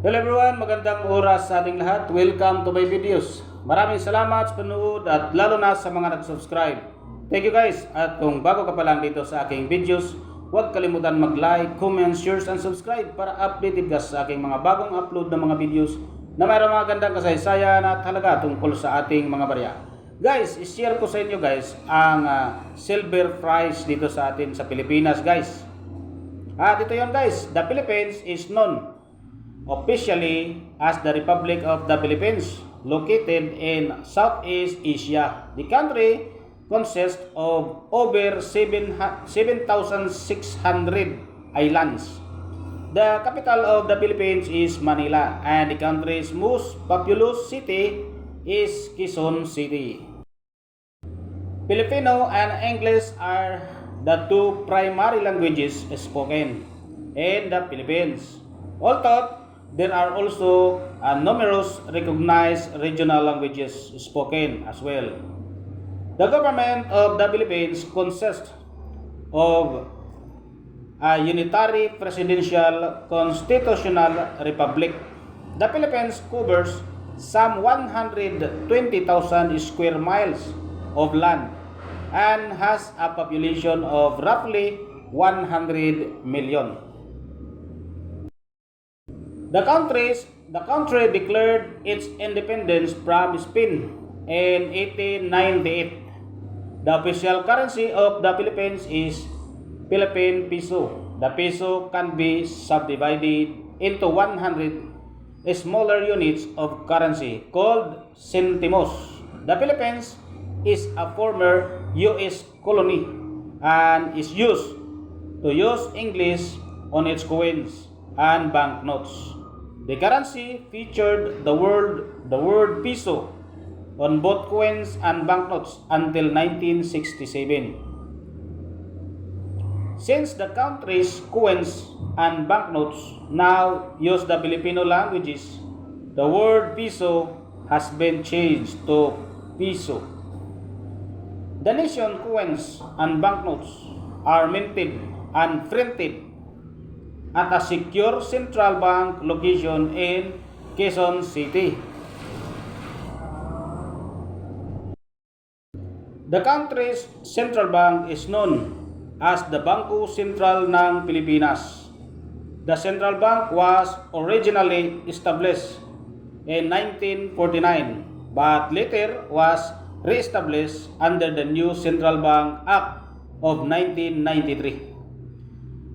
Hello everyone, magandang oras sa ating lahat. Welcome to my videos. Maraming salamat sa panood at lalo na sa mga nag-subscribe. Thank you guys. At kung bago ka pa lang dito sa aking videos, huwag kalimutan mag-like, comment, share, and subscribe para updated ka sa aking mga bagong upload na mga videos na mayroong mga gandang kasaysayan at halaga tungkol sa ating mga barya. Guys, i-share ko sa inyo guys ang silver price dito sa atin sa Pilipinas guys. At ito yun guys, the Philippines is known officially as the Republic of the Philippines, located in Southeast Asia. The country consists of over 7,600 islands. The capital of the Philippines is Manila, and the country's most populous city is Quezon City. Filipino and English are the two primary languages spoken in the Philippines. Although there are also numerous recognized regional languages spoken as well. The government of the Philippines consists of a unitary presidential constitutional republic. The Philippines covers some 120,000 square miles of land and has a population of roughly 100 million. The country declared its independence from Spain in 1898. The official currency of the Philippines is Philippine peso. The peso can be subdivided into 100 smaller units of currency called centimos. The Philippines is a former US colony and is used to use English on its coins and banknotes. The currency featured the word peso on both coins and banknotes until 1967. Since the country's coins and banknotes now use the Filipino languages, the word peso has been changed to piso. The nation coins and banknotes are minted and printed at a secure central bank location in Quezon City. The country's central bank is known as the Bangko Sentral ng Pilipinas. The central bank was originally established in 1949 but later was re-established under the new Central Bank Act of 1993.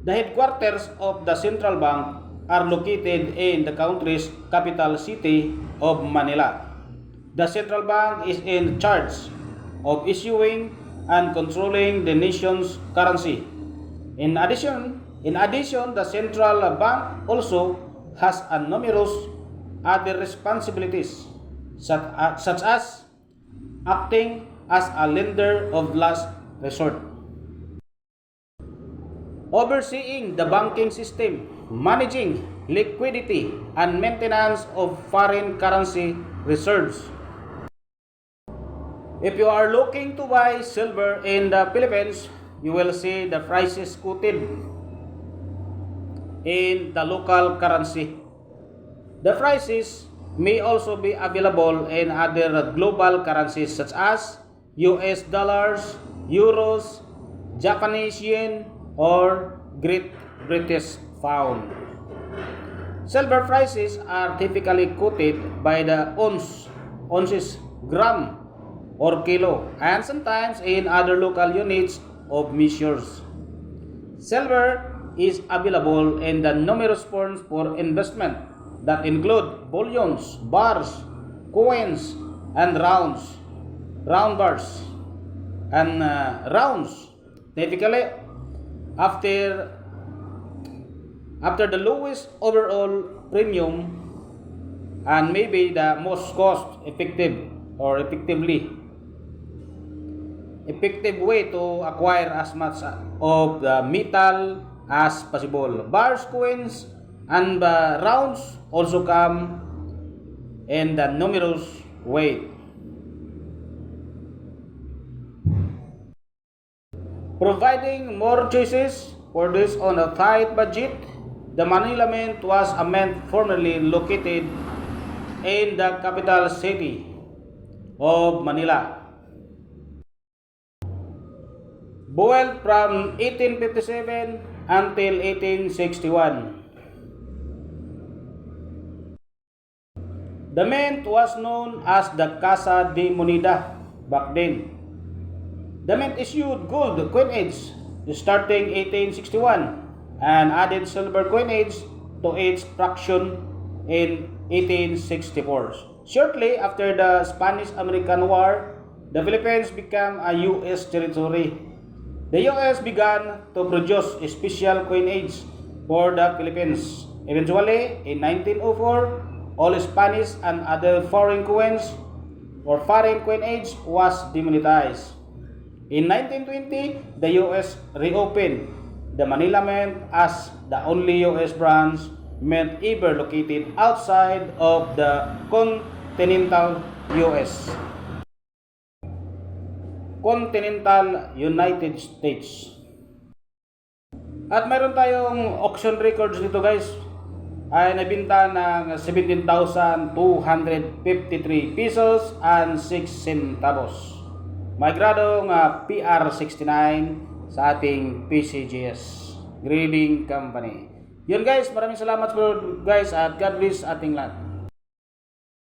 The headquarters of the central bank are located in the country's capital city of Manila. The central bank is in charge of issuing and controlling the nation's currency. In addition, the central bank also has a numerous other responsibilities such as acting as a lender of last resort, overseeing the banking system, managing liquidity, and maintenance of foreign currency reserves. If you are looking to buy silver in the Philippines, you will see the prices quoted in the local currency. The prices may also be available in other global currencies such as US dollars, euros, Japanese yen, or Great British pound. Silver prices are typically quoted by the ounces, gram, or kilo, and sometimes in other local units of measures. Silver is available in the numerous forms for investment that include bullions, bars, coins, and round bars, and rounds. Typically, after the lowest overall premium and maybe the most cost effective way to acquire as much of the metal as possible. Bars, coins, and rounds also come in the numerous weight. Providing more choices for those on a tight budget, The Manila Mint was a mint formerly located in the capital city of Manila. Built from 1857 until 1861. The mint was known as the Casa de Moneda back then. The mint issued gold coinage starting 1861 and added silver coinage to its fraction in 1864. Shortly after the Spanish-American War, the Philippines became a U.S. territory. The U.S. began to produce a special coinage for the Philippines. Eventually, in 1904, all Spanish and other foreign coins or foreign coinage was demonetized. In 1920, the U.S. reopened the Manila Mint as the only U.S. branch mint ever located outside of the continental U.S. Continental United States. At mayroon tayong auction records dito guys, ay nabinta ng 17,253 pesos and 6 centavos. May gradong PR69 sa ating PCGS Grading Company. Yun guys, maraming salamat po guys at God bless ating lahat.